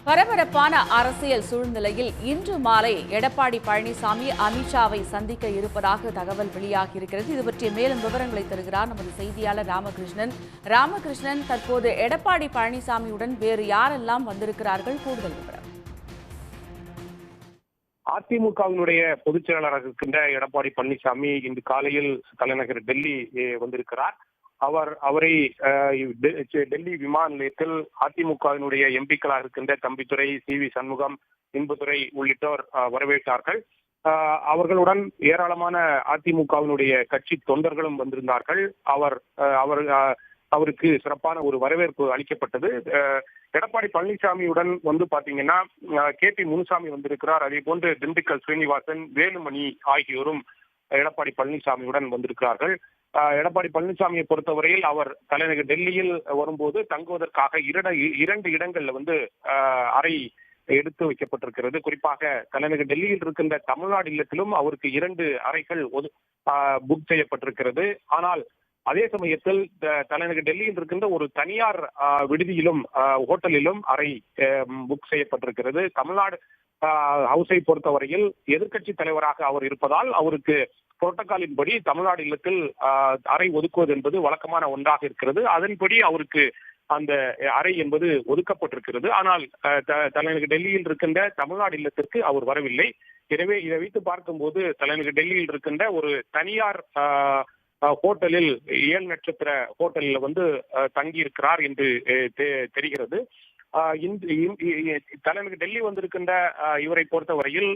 பரபரப்பான அரசியல் சூழ்நிலையில் இன்று மாலை எடப்பாடி பழனிசாமி அமித்ஷாவை சந்திக்க இருப்பதாக தகவல் வெளியாகியிருக்கிறது. இது பற்றிய மேலும் விவரங்களை தருகிறார் நமது செய்தியாளர் ராமகிருஷ்ணன். ராமகிருஷ்ணன், தற்போது எடப்பாடி பழனிசாமியுடன் வேறு யாரெல்லாம் வந்திருக்கிறார்கள்? கூடுதல் விவரம். அதிமுகவினுடைய பொதுச் செயலாளராக இருக்கின்ற எடப்பாடி பழனிசாமி இன்று காலையில் தலைநகர் டெல்லி வந்திருக்கிறார். அவரை டெல்லி விமான நிலையத்தில் அதிமுகவினுடைய எம்பிக்களாக இருக்கின்ற தம்பிதுரை, சி.வி. சண்முகம், இன்பதுரை உள்ளிட்டோர் வரவேற்றார்கள். அவர்களுடன் ஏராளமான அதிமுகவினுடைய கட்சி தொண்டர்களும் வந்திருந்தார்கள். அவருக்கு சிறப்பான ஒரு வரவேற்பு அளிக்கப்பட்டது. எடப்பாடி பழனிசாமியுடன் வந்து பாத்தீங்கன்னா கே.பி. முனுசாமி வந்திருக்கிறார். அதே போன்று திண்டுக்கல் ஸ்ரீனிவாசன், வேலுமணி ஆகியோரும் எடப்பாடி பழனிசாமியுடன் வந்திருக்கிறார்கள். எடப்பாடி பழனிசாமியை பொறுத்தவரையில் அவர் தலைநகர் டெல்லியில் வரும்போது தங்குவதற்காக இரண்டு இடங்கள்ல வந்து அறை எடுத்து வைக்கப்பட்டிருக்கிறது. குறிப்பாக தலைநகர் டெல்லியில் இருக்கின்ற தமிழ்நாடு இல்லத்திலும் அவருக்கு 2 அறைகள் புக் செய்யப்பட்டிருக்கிறது. ஆனால் அதே சமயத்தில் தலைநகர் டெல்லியில் இருக்கின்ற ஒரு தனியார் விடுதியிலும் ஹோட்டலிலும் அறை புக் செய்யப்பட்டிருக்கிறது. தமிழ்நாடு ஹவுஸை பொறுத்தவரையில் எதிர்க்கட்சி தலைவராக அவர் இருப்பதால் அவருக்கு புரோட்டோகாலின் படி தமிழ்நாடு இல்லத்தில் அறை ஒதுக்குவது என்பது வழக்கமான ஒன்றாக இருக்கிறது. அதன்படி அவருக்கு அந்த அறை என்பது ஒதுக்கப்பட்டிருக்கிறது. ஆனால் தலைநகர் டெல்லியில் இருக்கின்ற தமிழ்நாடு இல்லத்திற்கு அவர் வரவில்லை. எனவே இதை வைத்து பார்க்கும்போது தலைநகர் டெல்லியில் இருக்கின்ற ஒரு தனியார் ஹோட்டலில் 7 நட்சத்திர ஹோட்டலில் வந்து தங்கி இருக்கிறார் என்று தெரிகிறது. தலைநகர் டெல்லி வந்திருக்கின்ற இவரை பொறுத்தவரையில்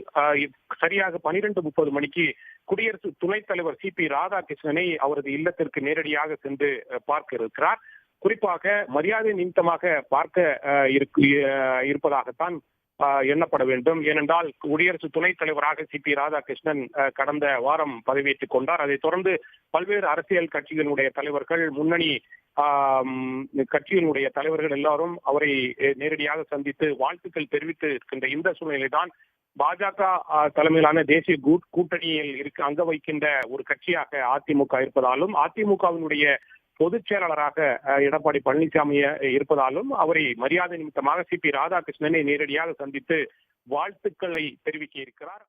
சரியாக 12:30 மணிக்கு குடியரசு துணைத் தலைவர் சி.பி. ராதாகிருஷ்ணனை அவரது இல்லத்திற்கு நேரடியாக சென்று பார்க்க இருக்கிறார். குறிப்பாக மரியாதை நிமித்தமாக பார்க்க இருப்பதாகத்தான் எண்ணப்பட வேண்டும். ஏனென்றால் குடியரசு துணைத் தலைவராக சி.பி. ராதாகிருஷ்ணன் கடந்த வாரம் பதவியேற்றுக் கொண்டார். அதைத் தொடர்ந்து பல்வேறு அரசியல் கட்சிகளுடைய தலைவர்கள், முன்னணி கட்சியினுடைய தலைவர்கள் எல்லாரும் அவரை நேரடியாக சந்தித்து வாழ்த்துக்கள் தெரிவித்து இருக்கின்ற இந்த சூழ்நிலைதான் பாஜக தலைமையிலான தேசிய கூட்டணியில் அங்க வைக்கின்ற ஒரு கட்சியாக அதிமுக இருப்பதாலும், அதிமுகவினுடைய பொதுச் செயலாளராக எடப்பாடி பழனிசாமி இருப்பதாலும் அவரை மரியாதை நிமித்தமாக சி.பி. ராதாகிருஷ்ணனை நேரடியாக சந்தித்து வாழ்த்துக்களை தெரிவிக்க இருக்கிறார்.